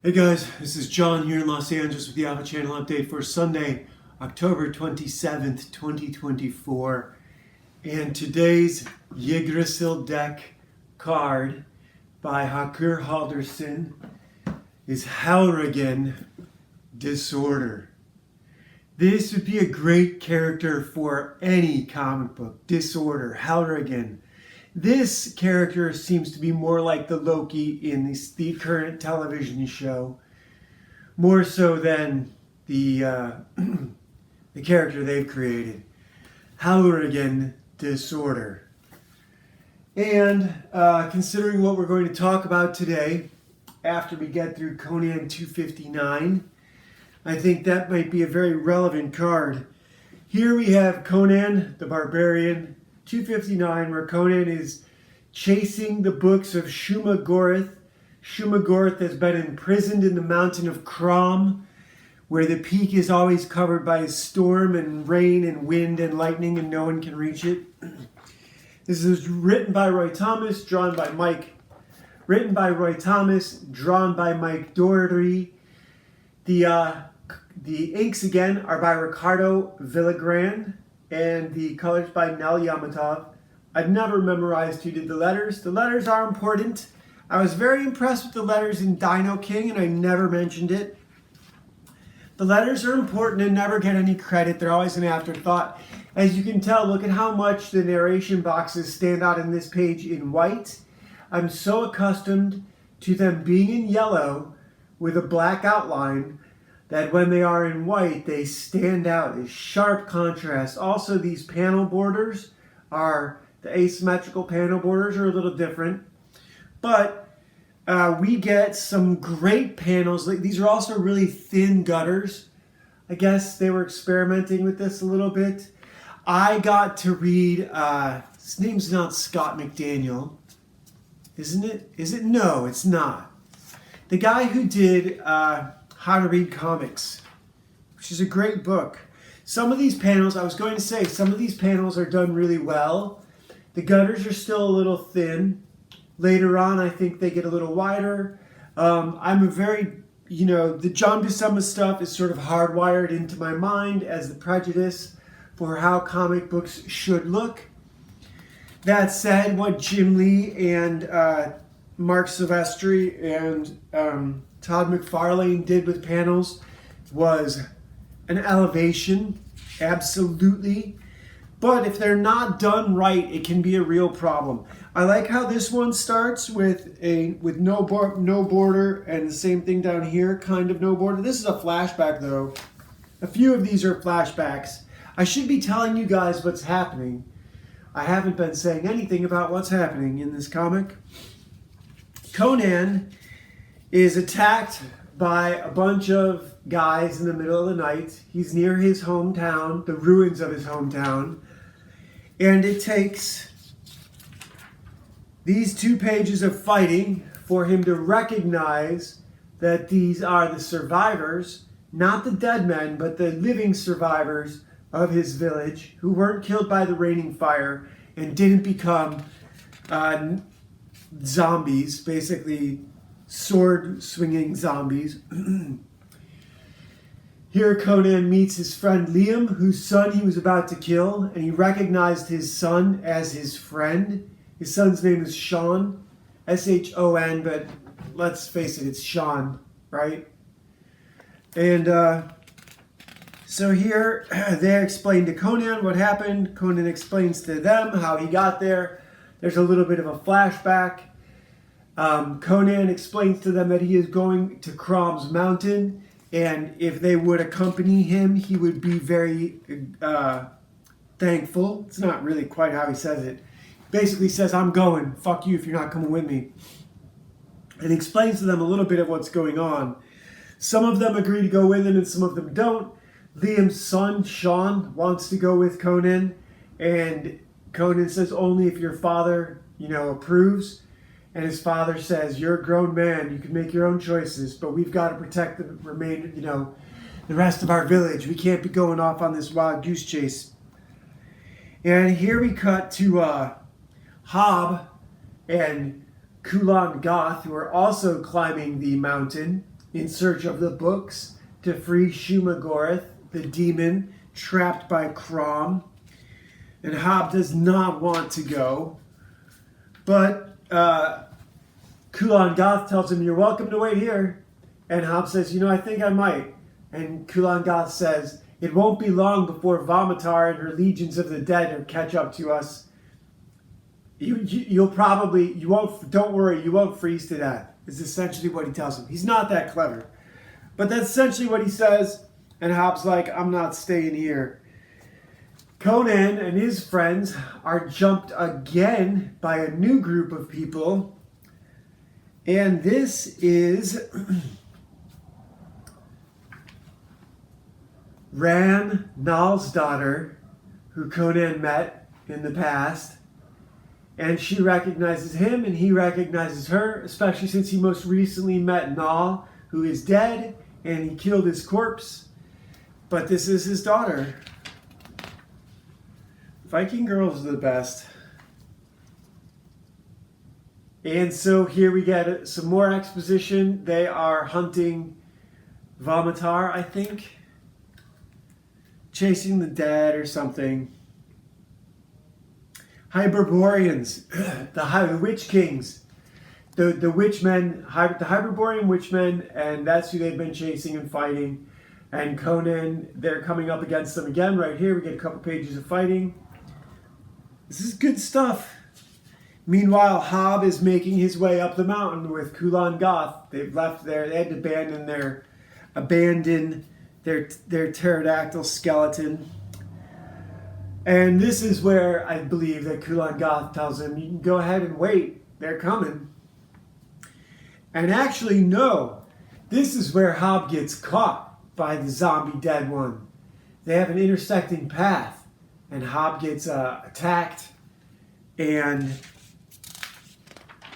Hey guys, this is John here in Los Angeles with the Alpha Channel update for Sunday, October 27th, 2024. And today's Yggdrasil deck card by Hakur Halderson is Halrigan Disorder. This would be a great character for any comic book. Disorder, Halrigan. This character seems to be more like the Loki in the current television show, more so than the the character they've created, Halrigan Disorder. And considering what we're going to talk about today, after we get through Conan 259, I think that might be a very relevant card. Here we have Conan the Barbarian, 259, where Conan is chasing the books of Shumagorth. Shumagorth has been imprisoned in the mountain of Crom, where the peak is always covered by storm and rain and wind and lightning and no one can reach it. This is written by Roy Thomas, drawn by Mike. Written by Roy Thomas, drawn by Mike Doherty. The inks again are by Ricardo Villagrán, and the colors by Nel Yamatov. I've never memorized who did the letters. The letters are important. I was very impressed with the letters in Dino King, and I never mentioned it. The letters are important and never get any credit. They're always an afterthought. As you can tell, look at how much the narration boxes stand out in this page in white. I'm so accustomed to them being in yellow with a black outline that when they are in white, they stand out as sharp contrast. Also, these panel borders are, the asymmetrical panel borders are a little different. But we get some great panels. These are also really thin gutters. I guess they were experimenting with this a little bit. I got to read, his name's not Scott McDaniel, isn't it? Is it? No, it's not. The guy who did How to Read Comics, which is a great book. Some of these panels, I was going to say, some of these panels are done really well. The gutters are still a little thin. Later on, I think they get a little wider. I'm a very, the John Buscema stuff is sort of hardwired into my mind as the prejudice for how comic books should look. That said, what Jim Lee and Mark Silvestri and Todd McFarlane did with panels was an elevation, absolutely. But if they're not done right, it can be a real problem. I like how this one starts with no border, and the same thing down here, kind of no border. This is a flashback though. A few of these are flashbacks. I should be telling you guys what's happening. I haven't been saying anything about what's happening in this comic. Conan is attacked by a bunch of guys in the middle of the night. He's near his hometown, the ruins of his hometown. And it takes these 2 pages of fighting for him to recognize that these are the survivors, not the dead men, but the living survivors of his village who weren't killed by the raining fire and didn't become zombies, basically sword-swinging zombies. Here Conan meets his friend Liam, whose son he was about to kill, and he recognized his son as his friend. His son's name is Sean, S-H-O-N, but let's face it, it's Sean, right? And so here they explain to Conan what happened. Conan explains to them how he got there. There's a little bit of a flashback. Conan explains to them that he is going to Crom's mountain, and if they would accompany him, he would be very thankful. It's not really quite how he says it. Basically says, I'm going. Fuck you if you're not coming with me. And explains to them a little bit of what's going on. Some of them agree to go with him and some of them don't. Liam's son, Sean, wants to go with Conan. And Conan says, only if your father, approves. And his father says, you're a grown man, you can make your own choices, but we've got to protect the remainder, the rest of our village. We can't be going off on this wild goose chase. And here we cut to Hob and Kulan Goth, who are also climbing the mountain. in search of the books to free Shumagoreth, the demon trapped by Crom. And Hob does not want to go. But Kulan Gath tells him, "You're welcome to wait here." And Hob says, "I think I might." And Kulan Gath says, "It won't be long before Vomitar and her legions of the dead catch up to us. Don't worry, you won't freeze to death," is essentially what he tells him. He's not that clever. But that's essentially what he says. And Hob's like, "I'm not staying here." Conan and his friends are jumped again by a new group of people. And this is Ran Nal's daughter, who Conan met in the past. And she recognizes him and he recognizes her, especially since he most recently met Nal, who is dead, and he killed his corpse. But this is his daughter. Viking girls are the best. And so here we get some more exposition. They are hunting Vomitar, I think. Chasing the dead or something. Hyperboreans, the Witch Kings. The Witchmen, the Hyperborean Witchmen, and that's who they've been chasing and fighting. And Conan, they're coming up against them again. Right here, we get a couple pages of fighting. This is good stuff. Meanwhile, Hob is making his way up the mountain with Kulan Gath. They've left there. They had to abandon their pterodactyl skeleton. And this is where I believe that Kulan Gath tells him, "You can go ahead and wait. They're coming." And actually, no. This is where Hob gets caught by the zombie dead one. They have an intersecting path. And Hob gets attacked. And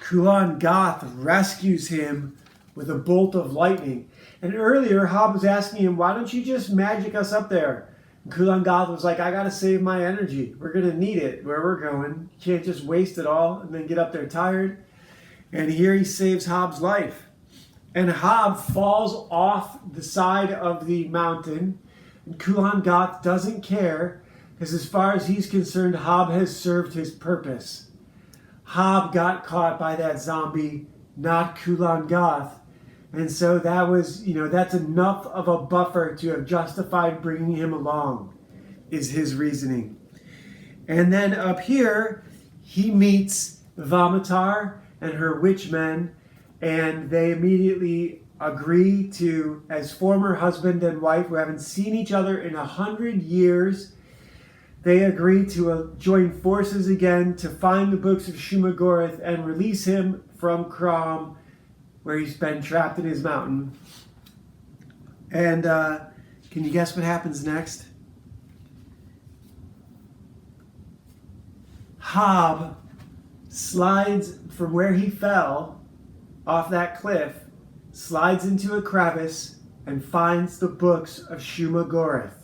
Kulan Gath rescues him with a bolt of lightning. And earlier, Hob was asking him, "Why don't you just magic us up there?" And Kulan Gath was like, "I got to save my energy. We're going to need it where we're going. You can't just waste it all and then get up there tired." And here he saves Hob's life. And Hob falls off the side of the mountain. And Kulan Gath doesn't care, because as far as he's concerned, Hob has served his purpose. Hob got caught by that zombie, not Kulan Gath. And so that was, that's enough of a buffer to have justified bringing him along, is his reasoning. And then up here, he meets Vomitar and her witchmen, and they immediately agree to, as former husband and wife who haven't seen each other in 100 years, they agree to join forces again to find the books of Shumagoreth and release him from Crom, where he's been trapped in his mountain. And can you guess what happens next? Hob slides from where he fell off that cliff, slides into a crevice, and finds the books of Shumagoreth.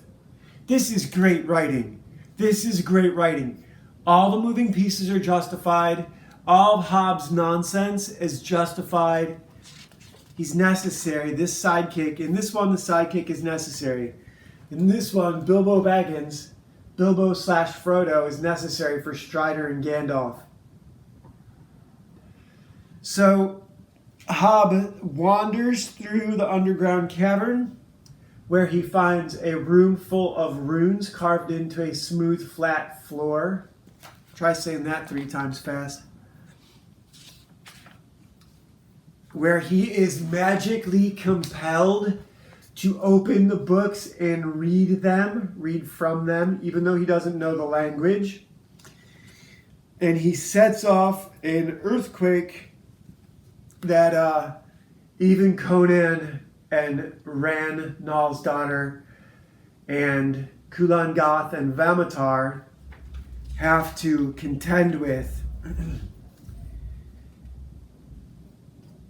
This is great writing. This is great writing. All the moving pieces are justified. All of Hob's nonsense is justified. He's necessary. This sidekick, in this one, the sidekick is necessary. In this one, Bilbo Baggins, Bilbo/Frodo, is necessary for Strider and Gandalf. So, Hob wanders through the underground cavern, where he finds a room full of runes carved into a smooth, flat floor. Try saying that 3 times fast. Where he is magically compelled to open the books and read from them, even though he doesn't know the language. And he sets off an earthquake that even Conan and Ran Nal's daughter and Kulan Gath and Vomitar have to contend with. And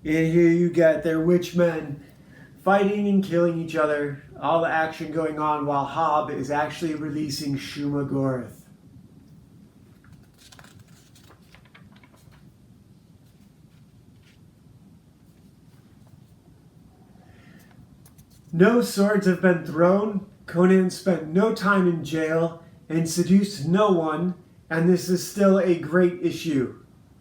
here you get their witchmen fighting and killing each other, all the action going on while Hob is actually releasing Shumagoreth. No swords have been thrown. Conan spent no time in jail and seduced no one, and this is still a great issue.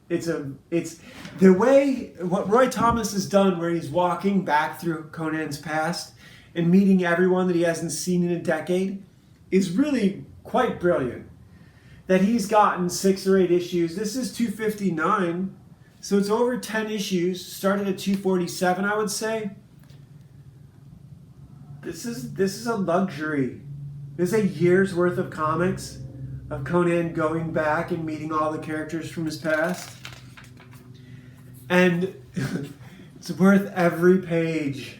It's the way what Roy Thomas has done, where he's walking back through Conan's past and meeting everyone that he hasn't seen in a decade, is really quite brilliant. That he's gotten 6 or 8 issues. This is 259, so it's over 10 issues. Started at 247, I would say. This is a luxury. This is a year's worth of comics of Conan going back and meeting all the characters from his past. And it's worth every page.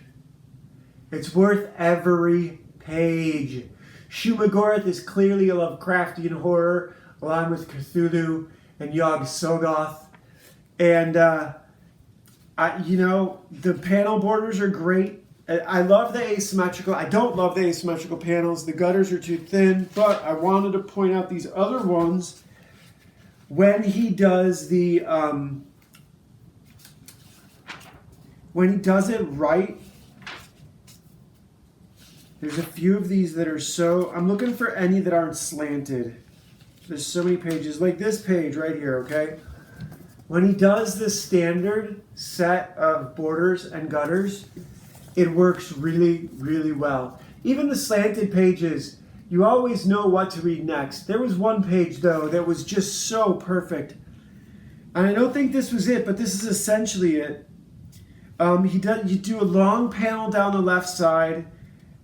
It's worth every page. Shumagorath is clearly a Lovecraftian horror, along with Cthulhu and Yog-Sothoth. And, the panel borders are great. I love the asymmetrical. I don't love the asymmetrical panels. The gutters are too thin, but I wanted to point out these other ones. When he does the, when he does it right, there's a few of these that are so, I'm looking for any that aren't slanted. There's so many pages, like this page right here, okay? When he does the standard set of borders and gutters, it works really, really well. Even the slanted pages, you always know what to read next. There was one page, though, that was just so perfect. And I don't think this was it, but this is essentially it. You do a long panel down the left side,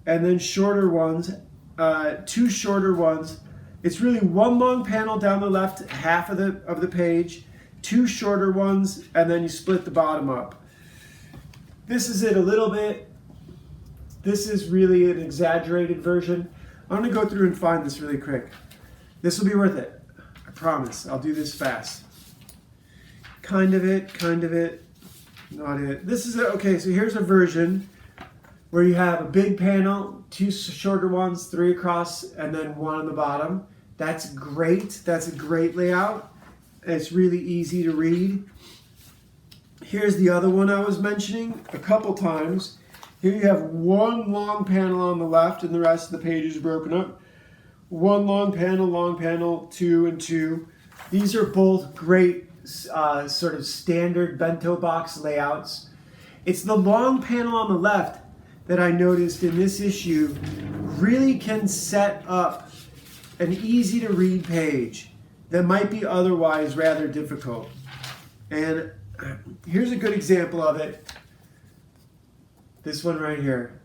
and then shorter ones, 2 shorter ones. It's really one long panel down the left half of the page, 2 shorter ones, and then you split the bottom up. This is it a little bit. This is really an exaggerated version. I'm going to go through and find this really quick. This will be worth it. I promise. I'll do this fast. Kind of it, not it. This is it. Okay, so here's a version where you have a big panel, 2 shorter ones, 3 across, and then 1 on the bottom. That's great. That's a great layout. It's really easy to read. Here's the other one I was mentioning a couple times. Here you have 1 long panel on the left, and the rest of the page is broken up. 1 long panel, 2 and 2. These are both great sort of standard bento box layouts. It's the long panel on the left that I noticed in this issue really can set up an easy to read page that might be otherwise rather difficult. And here's a good example of it. This one right here.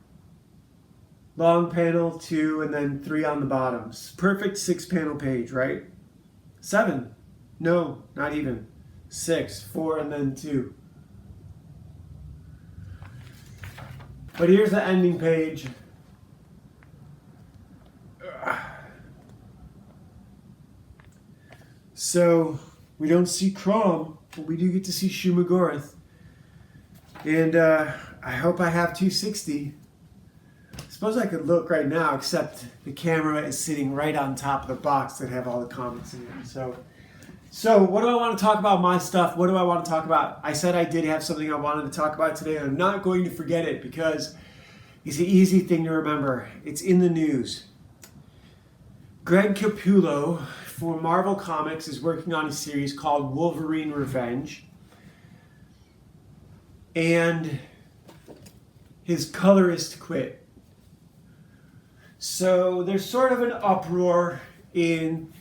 Long panel, 2, and then 3 on the bottom. Perfect 6-panel page, right? 7. No, not even. 6, 4, and then 2. But here's the ending page. So, we don't see Crom, but we do get to see Shumagorath. And I hope I have 260. I suppose I could look right now, except the camera is sitting right on top of the box that have all the comments in it. So what do I want to talk about? My stuff. What do I want to talk about? I said I did have something I wanted to talk about today, and I'm not going to forget it because it's an easy thing to remember. It's in the news. Greg Capullo for Marvel Comics is working on a series called Wolverine Revenge. And his colorist quit. So there's sort of an uproar in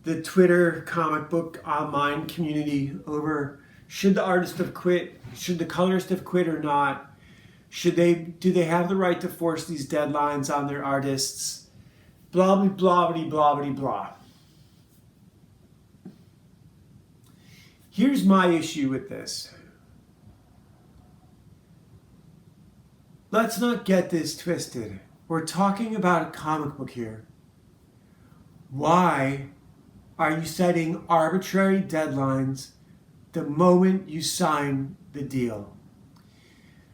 the Twitter comic book online community over should the artist have quit, should the colorist have quit or not? Do they have the right to force these deadlines on their artists? Blah, blah, blah, blah, blah, blah. Here's my issue with this. Let's not get this twisted. We're talking about a comic book here. Why are you setting arbitrary deadlines the moment you sign the deal?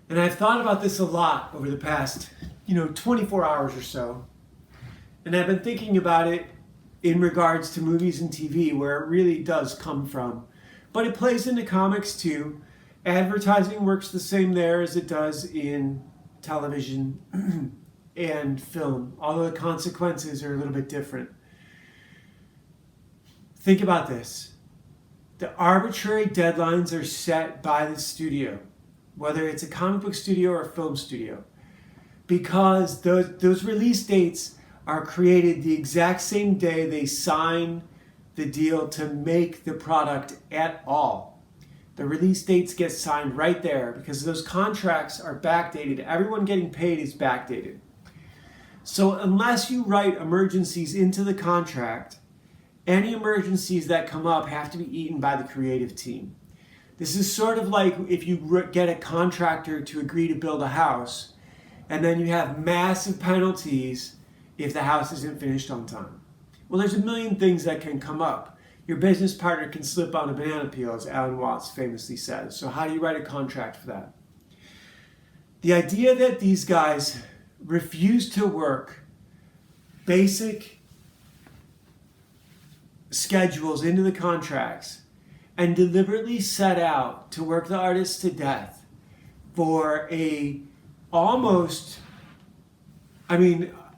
And I've thought about this a lot over the past, 24 hours or so. And I've been thinking about it in regards to movies and TV, where it really does come from. But it plays into comics too. Advertising works the same there as it does in television and film, although the consequences are a little bit different. Think about this. The arbitrary deadlines are set by the studio, whether it's a comic book studio or a film studio, because those release dates are created the exact same day they sign the deal to make the product at all. The release dates get signed right there because those contracts are backdated. Everyone getting paid is backdated. So unless you write emergencies into the contract, any emergencies that come up have to be eaten by the creative team. This is sort of like if you get a contractor to agree to build a house, and then you have massive penalties if the house isn't finished on time. Well, there's a million things that can come up. Your business partner can slip on a banana peel, as Alan Watts famously says. So how do you write a contract for that? The idea that these guys refuse to work basic schedules into the contracts and deliberately set out to work the artists to death for almost,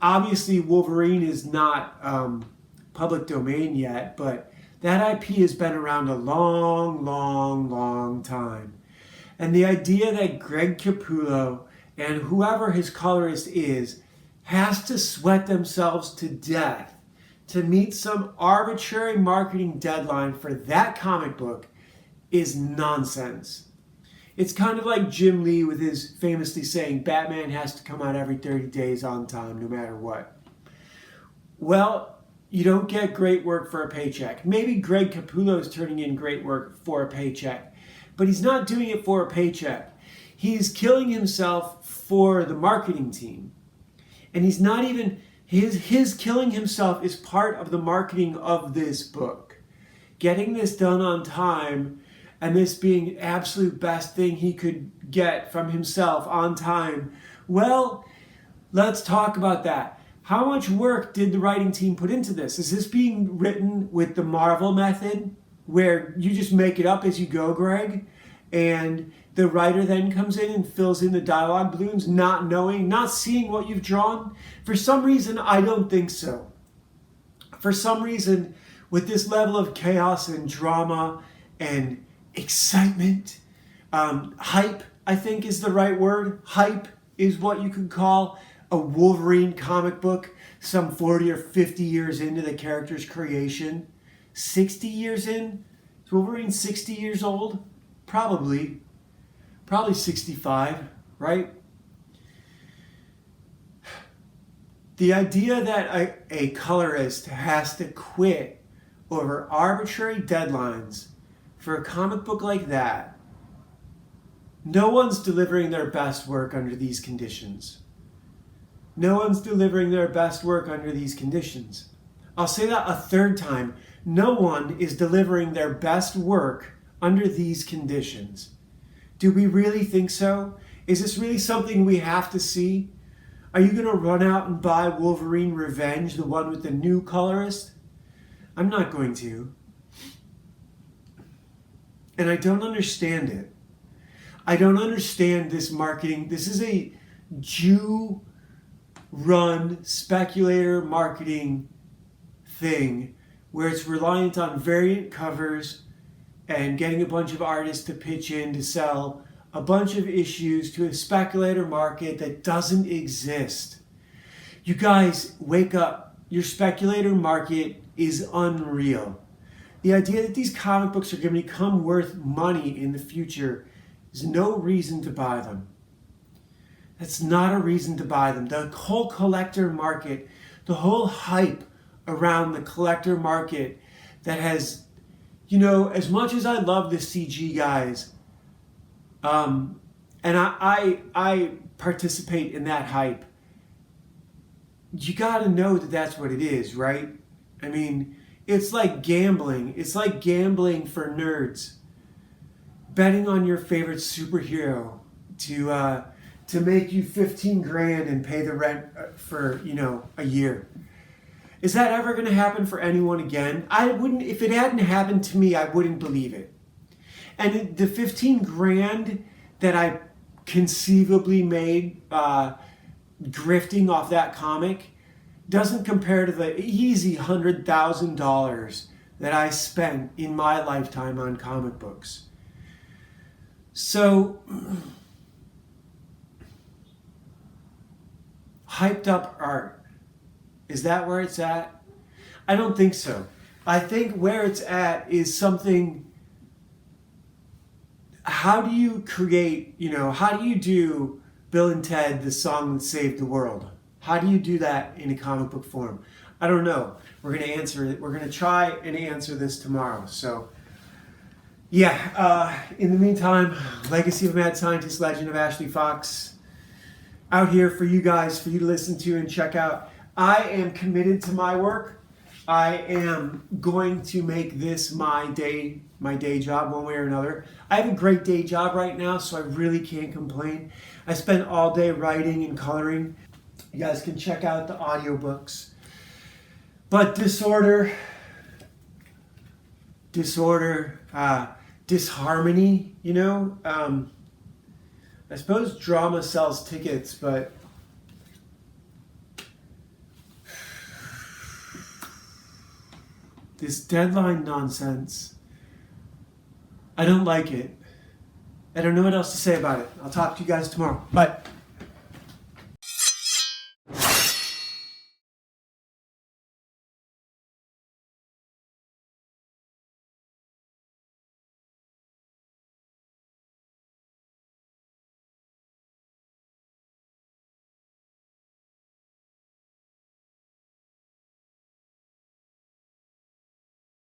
obviously Wolverine is not public domain yet, but that IP has been around a long, long, long time. And the idea that Greg Capullo and whoever his colorist is has to sweat themselves to death to meet some arbitrary marketing deadline for that comic book is nonsense. It's kind of like Jim Lee with his famously saying Batman has to come out every 30 days on time no matter what. Well, you don't get great work for a paycheck. Maybe Greg Capullo is turning in great work for a paycheck, but he's not doing it for a paycheck. He's killing himself for the marketing team. And he's not even, his killing himself is part of the marketing of this book. Getting this done on time and this being the absolute best thing he could get from himself on time. Well, let's talk about that. How much work did the writing team put into this? Is this being written with the Marvel method, where you just make it up as you go, Greg? And the writer then comes in and fills in the dialogue balloons, not knowing, not seeing what you've drawn? For some reason, I don't think so. For some reason, with this level of chaos and drama and excitement, hype, I think is the right word. Hype is what you could call a Wolverine comic book some 40 or 50 years into the character's creation. 60 years in? Is Wolverine 60 years old? Probably 65, right? The idea that a colorist has to quit over arbitrary deadlines for a comic book like that, no one's delivering their best work under these conditions. No one's delivering their best work under these conditions. I'll say that a third time. No one is delivering their best work under these conditions. Do we really think so? Is this really something we have to see? Are you going to run out and buy Wolverine Revenge, the one with the new colorist? I'm not going to. And I don't understand it. I don't understand this marketing. This is a Jew-run speculator marketing thing where it's reliant on variant covers and getting a bunch of artists to pitch in to sell a bunch of issues to a speculator market that doesn't exist. You guys, wake up. Your speculator market is unreal. The idea that these comic books are going to become worth money in the future is no reason to buy them. That's not a reason to buy them. The whole collector market, the whole hype around the collector market that has, as much as I love the CG guys, and I participate in that hype, you got to know that that's what it is, right? I mean, it's like gambling. It's like gambling for nerds. Betting on your favorite superhero to make you $15,000 and pay the rent for, a year. Is that ever going to happen for anyone again? I wouldn't. If it hadn't happened to me, I wouldn't believe it. And the $15,000 that I conceivably made grifting off that comic doesn't compare to the easy $100,000 that I spent in my lifetime on comic books. So, hyped up art, is that where it's at? I don't think so. I think where it's at is something, how do you create, how do you do Bill and Ted, the song that saved the world? How do you do that in a comic book form? I don't know. We're going to answer it. We're going to try and answer this tomorrow. So, yeah. In the meantime, Legacy of a Mad Scientist, Legend of Ashley Fox, out here for you guys, for you to listen to and check out. I am committed to my work. I am going to make this my day job one way or another. I have a great day job right now, so I really can't complain. I spend all day writing and coloring. You guys can check out the audiobooks. But disharmony, I suppose drama sells tickets, but this deadline nonsense, I don't like it. I don't know what else to say about it. I'll talk to you guys tomorrow. Bye.